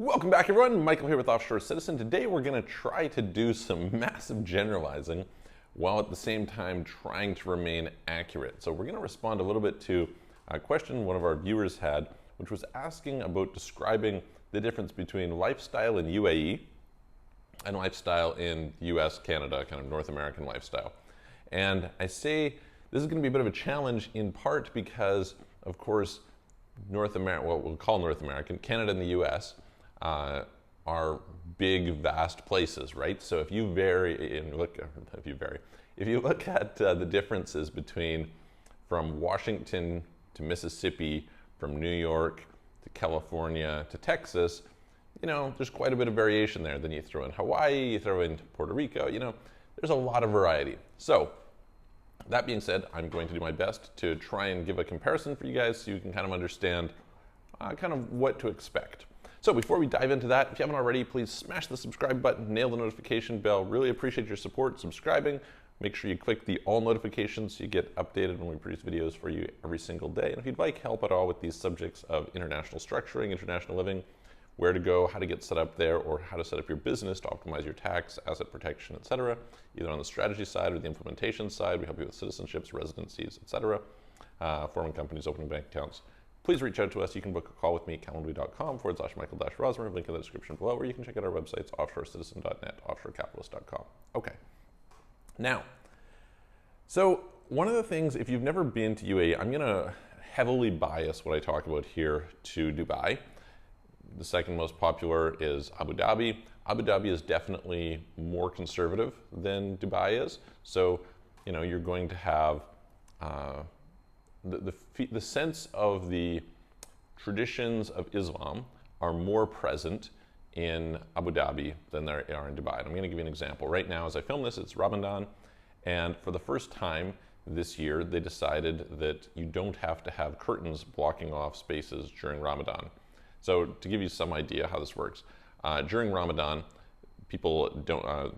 Welcome back, everyone. Michael here with Offshore Citizen. Today we're going to try to do some massive generalizing while at the same time trying to remain accurate. So we're going to respond a little bit to a question one of our viewers had, which was asking about describing the difference between lifestyle in UAE and lifestyle in US, Canada, kind of North American lifestyle. And I say this is going to be a bit of a challenge in part because, of course, North America, what we'll call North American, Canada and the US, are big, vast places, right? So if you look at the differences between from Washington to Mississippi, from New York to California to Texas, there's quite a bit of variation there. Then you throw in Hawaii, you throw in Puerto Rico, there's a lot of variety. So that being said, I'm going to do my best to try and give a comparison for you guys so you can kind of understand kind of what to expect. So before we dive into that, if you haven't already, please smash the subscribe button, nail the notification bell. Really appreciate your support subscribing. Make sure you click the all notifications so you get updated when we produce videos for you every single day. And if you'd like help at all with these subjects of international structuring, international living, where to go, how to get set up there, or how to set up your business to optimize your tax, asset protection, etc., either on the strategy side or the implementation side, we help you with citizenships, residencies, etc., forming companies, opening bank accounts. Please reach out to us. You can book a call with me, calendly.com/Michael-Rosmer, link in the description below, or you can check out our websites, offshorecitizen.net, offshorecapitalist.com. Okay. Now, so one of the things, if you've never been to UAE, I'm going to heavily bias what I talk about here to Dubai. The second most popular is Abu Dhabi. Abu Dhabi is definitely more conservative than Dubai is. So, you're going to have the sense of the traditions of Islam are more present in Abu Dhabi than they are in Dubai. And I'm going to give you an example. Right now, as I film this, it's Ramadan. And for the first time this year, they decided that you don't have to have curtains blocking off spaces during Ramadan. So to give you some idea how this works, during Ramadan,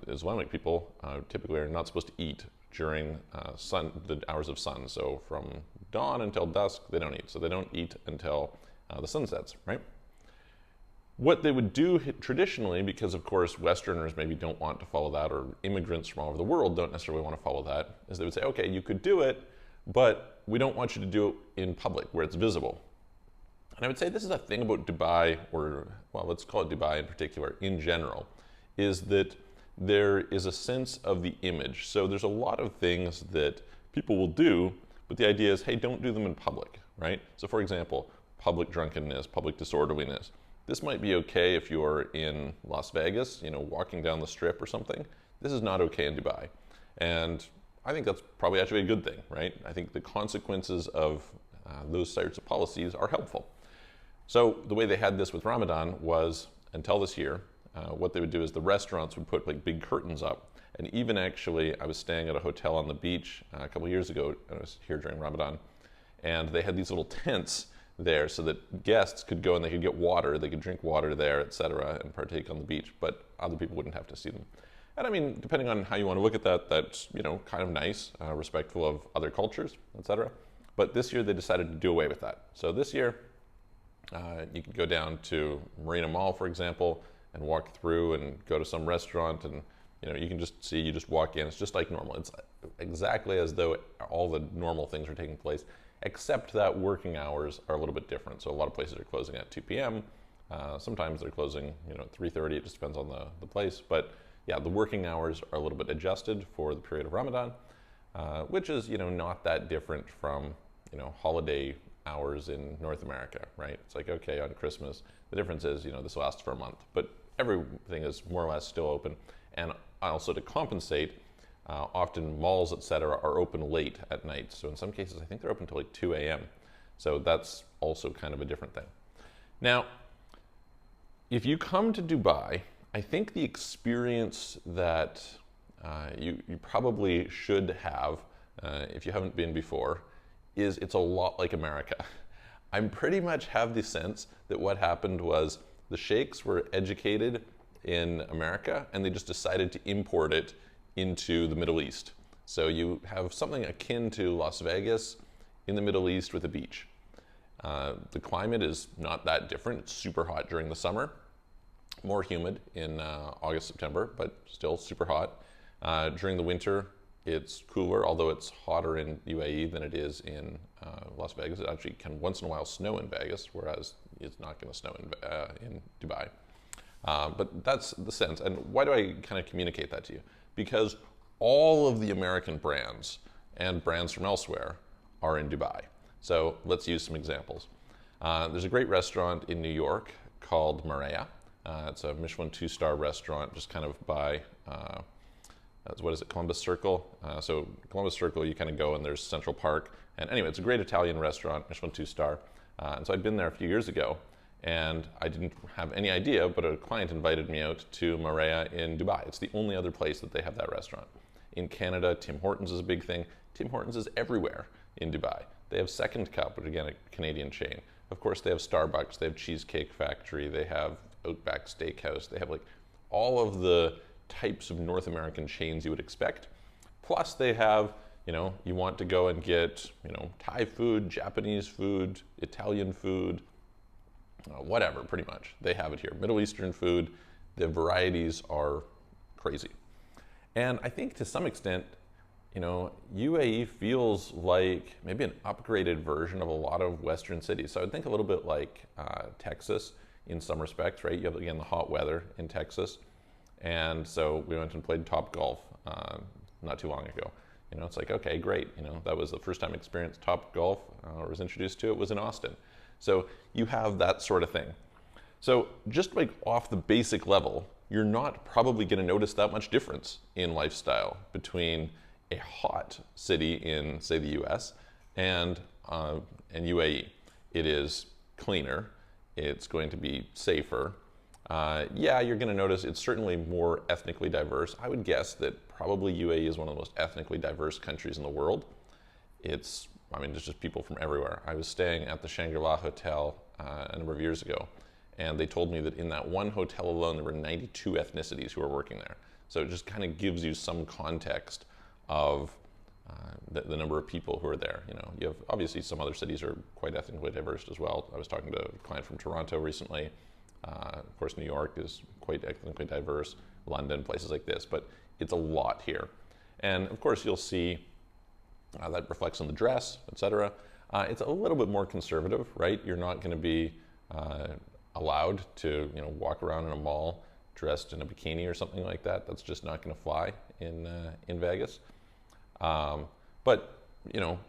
Islamic people typically are not supposed to eat during the hours of sun. So from dawn until dusk, they don't eat. So they don't eat until the sun sets, right? What they would do traditionally, because of course Westerners maybe don't want to follow that, or immigrants from all over the world don't necessarily want to follow that, is they would say, okay, you could do it, but we don't want you to do it in public where it's visible. And I would say this is a thing about Dubai, or well, let's call it Dubai in particular, in general, is that there is a sense of the image. So there's a lot of things that people will do, but the idea is, hey, don't do them in public, right? So for example, public drunkenness, public disorderliness. This might be okay if you're in Las Vegas, walking down the strip or something. This is not okay in Dubai. And I think that's probably actually a good thing, right? I think the consequences of those types of policies are helpful. So the way they had this with Ramadan was, until this year, what they would do is the restaurants would put like big curtains up. And even actually, I was staying at a hotel on the beach a couple years ago, I was here during Ramadan, and they had these little tents there so that guests could go and they could get water, they could drink water there, etc., and partake on the beach, but other people wouldn't have to see them. And I mean, depending on how you want to look at that, that's, kind of nice, respectful of other cultures, etc. But this year they decided to do away with that. So this year, you could go down to Marina Mall, for example, and walk through and go to some restaurant, and you can just see, you just walk in, it's just like normal. It's exactly as though all the normal things are taking place, except that working hours are a little bit different. So a lot of places are closing at 2 p.m. Sometimes they're closing, at 3:30. It just depends on the place. But yeah, the working hours are a little bit adjusted for the period of Ramadan, which is, not that different from, holiday hours in North America, right? It's like, okay, on Christmas, the difference is, this lasts for a month, but everything is more or less still open. And also to compensate, often malls, etc., are open late at night. So in some cases, I think they're open until like 2 a.m. So that's also kind of a different thing. Now, if you come to Dubai, I think the experience that you probably should have, if you haven't been before, is it's a lot like America. I pretty much have the sense that what happened was the sheikhs were educated in America and they just decided to import it into the Middle East. So you have something akin to Las Vegas in the Middle East with a beach. The climate is not that different. It's super hot during the summer. more humid in August, September, but still super hot. During the winter, it's cooler, although it's hotter in UAE than it is in Las Vegas. It actually can once in a while snow in Vegas, whereas it's not going to snow in Dubai. But that's the sense. And why do I kind of communicate that to you? Because all of the American brands and brands from elsewhere are in Dubai. So let's use some examples. There's a great restaurant in New York called Maria. It's a Michelin 2-star restaurant just kind of by, what is it, Columbus Circle? So Columbus Circle, you kind of go and there's Central Park. And anyway, it's a great Italian restaurant, Michelin 2-star. And so I'd been there a few years ago and I didn't have any idea, but a client invited me out to Maria in Dubai. It's the only other place that they have that restaurant. In Canada, Tim Hortons is a big thing. Tim Hortons is everywhere in Dubai. They have Second Cup, which again, a Canadian chain. Of course, they have Starbucks, they have Cheesecake Factory, they have Outback Steakhouse, they have like all of the types of North American chains you would expect. Plus they have, you want to go and get, Thai food, Japanese food, Italian food, whatever, pretty much. They have it here. Middle Eastern food, the varieties are crazy. And I think to some extent, UAE feels like maybe an upgraded version of a lot of Western cities. So I would think a little bit like Texas in some respects, right? You have, again, the hot weather in Texas. And so we went and played Top Golf not too long ago. It's like, okay, great. That was the first time I experienced Top Golf or was introduced to it was in Austin. So you have that sort of thing. So just like off the basic level, you're not probably going to notice that much difference in lifestyle between a hot city in, say, the US and UAE. It is cleaner. It's going to be safer. Yeah, you're going to notice it's certainly more ethnically diverse. I would guess that probably UAE is one of the most ethnically diverse countries in the world. There's just people from everywhere. I was staying at the Shangri-La Hotel a number of years ago, and they told me that in that one hotel alone, there were 92 ethnicities who were working there. So it just kind of gives you some context of the number of people who are there. You have obviously some other cities are quite ethnically diverse as well. I was talking to a client from Toronto recently. Of course, New York is quite ethnically diverse, London, places like this, but it's a lot here. And of course, you'll see that reflects on the dress, etc. It's a little bit more conservative, right? You're not going to be allowed to, walk around in a mall dressed in a bikini or something like that. That's just not going to fly in Vegas. But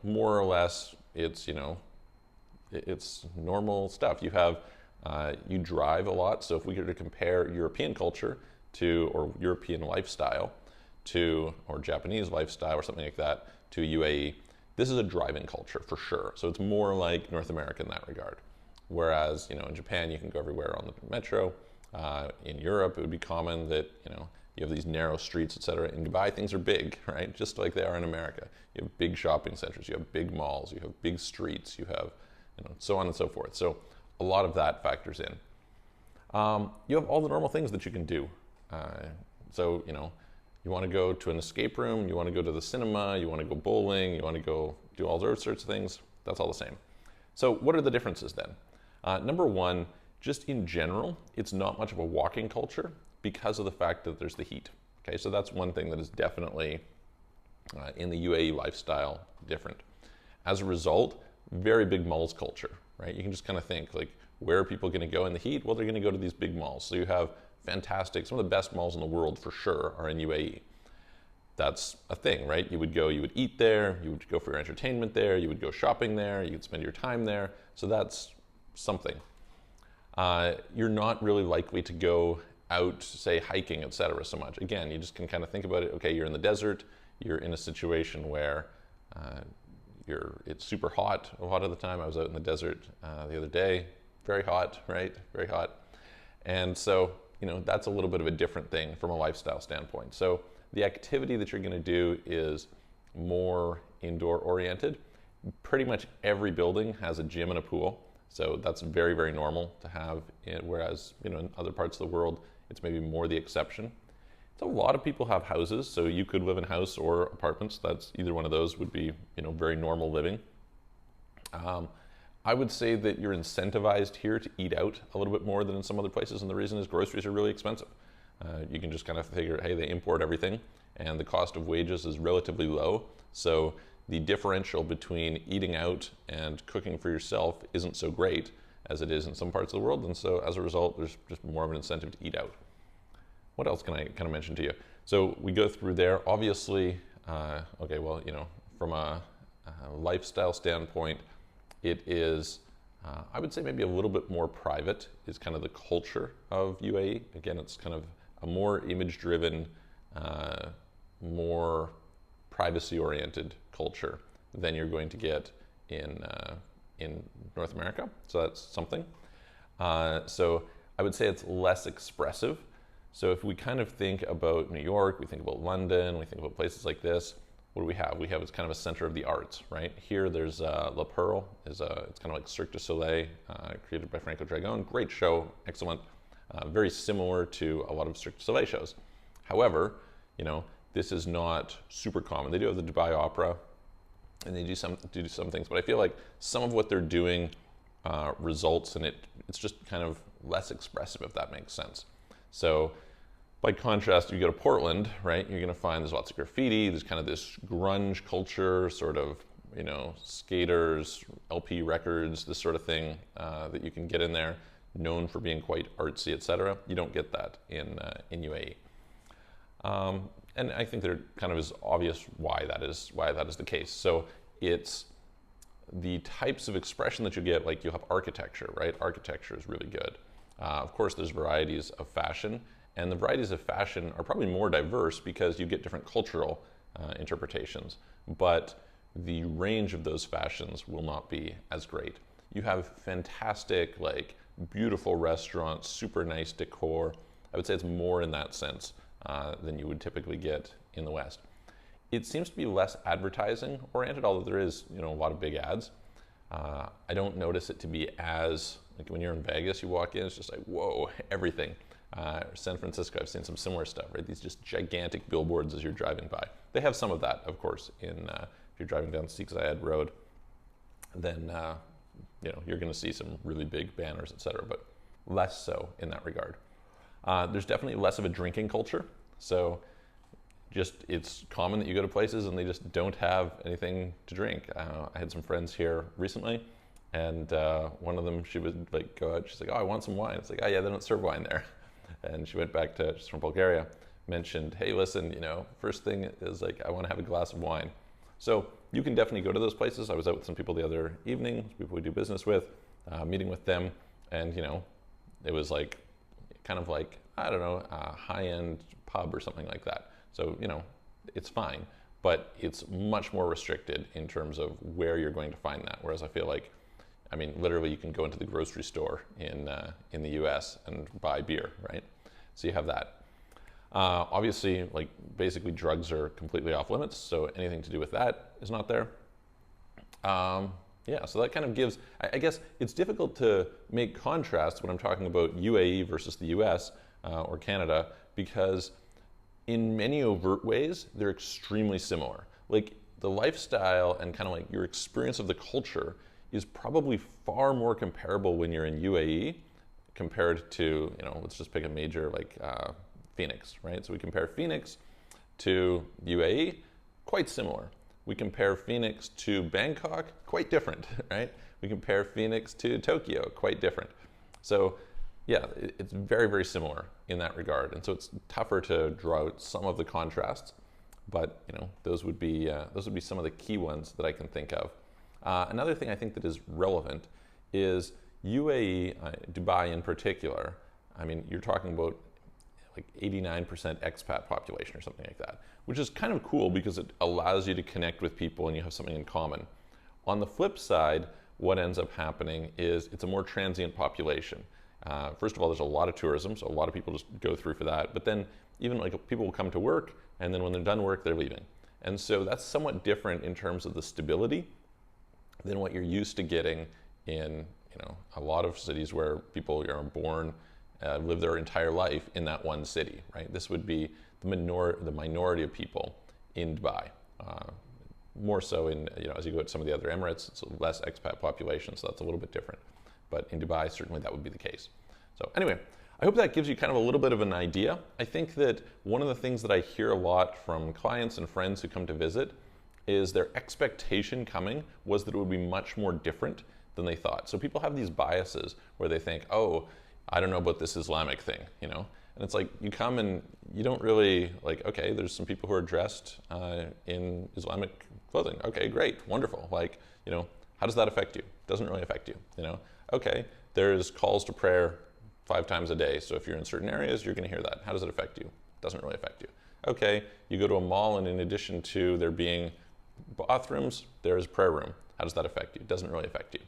more or less, it's it's normal stuff. You drive a lot. So if we were to compare European culture to, or European lifestyle to, or Japanese lifestyle or something like that to UAE, this is a driving culture for sure. So it's more like North America in that regard. Whereas, in Japan, you can go everywhere on the metro. In Europe, it would be common that, you have these narrow streets, etc. In Dubai, things are big, right? Just like they are in America. You have big shopping centers, you have big malls, you have big streets, you have, so on and so forth. So a lot of that factors in. You have all the normal things that you can do. So, you want to go to an escape room, you want to go to the cinema, you want to go bowling, you want to go do all those sorts of things. That's all the same. So what are the differences then? Number one, just in general, it's not much of a walking culture because of the fact that there's the heat. Okay, so that's one thing that is definitely in the UAE lifestyle different. As a result, very big malls culture, right? You can just kind of think like, where are people going to go in the heat? Well, they're going to go to these big malls. So you have fantastic, some of the best malls in the world for sure are in UAE. That's a thing, right? You would eat there, you would go for your entertainment there, you would go shopping there, you could spend your time there. So that's something. You're not really likely to go out, say, hiking, etc. so much. Again, you just can kind of think about it. Okay, you're in the desert, you're in a situation where it's super hot a lot of the time. I was out in the desert the other day, very hot, right? Very hot. And so, that's a little bit of a different thing from a lifestyle standpoint. So the activity that you're going to do is more indoor oriented. Pretty much every building has a gym and a pool. So that's very, very normal to have, whereas, in other parts of the world, it's maybe more the exception. So a lot of people have houses, so you could live in a house or apartments. That's either one of those would be, very normal living. I would say that you're incentivized here to eat out a little bit more than in some other places, and the reason is groceries are really expensive. You can just kind of figure, hey, they import everything, and the cost of wages is relatively low, so the differential between eating out and cooking for yourself isn't so great as it is in some parts of the world, and so as a result, there's just more of an incentive to eat out. What else can I kind of mention to you? So we go through there, obviously, okay, well, from a lifestyle standpoint, it is, I would say maybe a little bit more private is kind of the culture of UAE. Again, it's kind of a more image-driven, more privacy-oriented culture than you're going to get in North America. So that's something. So I would say it's less expressive. So if we kind of think about New York, we think about London, we think about places like this, what do we have? We have it's kind of a center of the arts, right? Here there's La Pearl, it's kind of like Cirque du Soleil, created by Franco Dragone. Great show, excellent, very similar to a lot of Cirque du Soleil shows. However, this is not super common. They do have the Dubai Opera, and they do some things, but I feel like some of what they're doing results in it's just kind of less expressive, if that makes sense. So by contrast, you go to Portland, right? You're going to find there's lots of graffiti. There's kind of this grunge culture, sort of, skaters, LP records, this sort of thing that you can get in there, known for being quite artsy, etc. You don't get that in UAE, and I think there kind of is obvious why that is the case. So it's the types of expression that you get, like you have architecture, right? Architecture is really good. Of course, there's varieties of fashion. And the varieties of fashion are probably more diverse because you get different cultural interpretations, but the range of those fashions will not be as great. You have fantastic, beautiful restaurants, super nice decor. I would say it's more in that sense than you would typically get in the West. It seems to be less advertising oriented, although there is, a lot of big ads. I don't notice it to be as, when you're in Vegas, you walk in, it's just like, whoa, everything. San Francisco, I've seen some similar stuff, right? These just gigantic billboards as you're driving by. They have some of that, of course, if you're driving down Sheikh Zayed Road, then you're going to see some really big banners, etc., but less so in that regard. There's definitely less of a drinking culture, so it's common that you go to places and they just don't have anything to drink. I had some friends here recently, and one of them, she would go out, she's like, oh, I want some wine. It's like, oh yeah, they don't serve wine there. And she went back to, she's from Bulgaria, mentioned, hey, listen, first thing is I want to have a glass of wine. So you can definitely go to those places. I was out with some people the other evening, people we do business with, meeting with them, and it was kind of I don't know, a high-end pub or something like that. So it's fine, but it's much more restricted in terms of where you're going to find that. Whereas I feel literally you can go into the grocery store in the US and buy beer, right? So you have that. Obviously, basically drugs are completely off limits, so anything to do with that is not there. Yeah, so that kind of gives, I guess it's difficult to make contrasts when I'm talking about UAE versus the US or Canada, because in many overt ways, they're extremely similar. The lifestyle and kind of your experience of the culture is probably far more comparable when you're in UAE compared to, let's just pick a major Phoenix, right? So we compare Phoenix to UAE, quite similar. We compare Phoenix to Bangkok, quite different, right? We compare Phoenix to Tokyo, quite different. So yeah, it's very, very similar in that regard. And so it's tougher to draw out some of the contrasts, but those would be some of the key ones that I can think of. Another thing I think that is relevant is UAE, Dubai in particular. You're talking about 89% expat population or something like that, which is kind of cool because it allows you to connect with people and you have something in common. On the flip side, what ends up happening is it's a more transient population. First of all, there's a lot of tourism, so a lot of people just go through for that. But then even people will come to work, and then when they're done work, they're leaving. And so that's somewhat different in terms of the stability than what you're used to getting in a lot of cities where people are born, live their entire life in that one city, right? This would be the minority of people in Dubai. more so in, as you go to some of the other Emirates, it's a less expat population, so that's a little bit different. But in Dubai, certainly that would be the case. So anyway, I hope that gives you kind of a little bit of an idea. I think that one of the things that I hear a lot from clients and friends who come to visit is their expectation coming was that it would be much more different than they thought. So people have these biases where they think, oh, I don't know about this Islamic thing, And it's like you come and you don't really okay, there's some people who are dressed in Islamic clothing. Okay, great, wonderful. How does that affect you? It doesn't really affect you, Okay, there's calls to prayer 5 times a day. So if you're in certain areas, you're going to hear that. How does it affect you? It doesn't really affect you. Okay, you go to a mall and in addition to there being bathrooms, there is a prayer room. How does that affect you? It doesn't really affect you.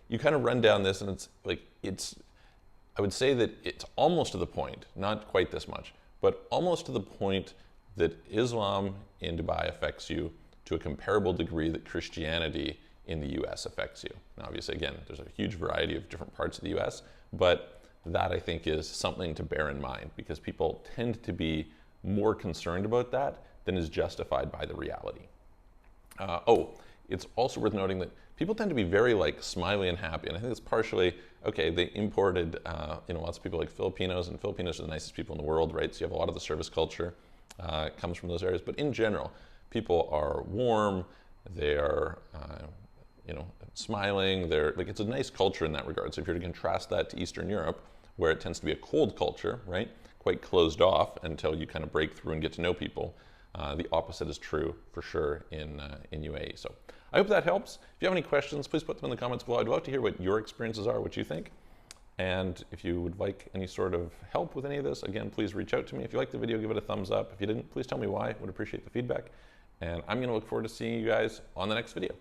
You kind of run down this and I would say that it's almost to the point, not quite this much, but almost to the point that Islam in Dubai affects you to a comparable degree that Christianity in the US affects you. Now, obviously, again, there's a huge variety of different parts of the US, but that I think is something to bear in mind because people tend to be more concerned about that than is justified by the reality. It's also worth noting that people tend to be very smiley and happy, and I think it's partially, okay, they imported lots of people like Filipinos, and Filipinos are the nicest people in the world, right? So you have a lot of the service culture comes from those areas, but in general, people are warm, they are smiling, it's a nice culture in that regard. So if you're to contrast that to Eastern Europe, where it tends to be a cold culture, right? Quite closed off until you kind of break through and get to know people. The opposite is true for sure in UAE. So I hope that helps. If you have any questions, please put them in the comments below. I'd love to hear what your experiences are, what you think. And if you would like any sort of help with any of this, again, please reach out to me. If you liked the video, give it a thumbs up. If you didn't, please tell me why. I would appreciate the feedback. And I'm going to look forward to seeing you guys on the next video.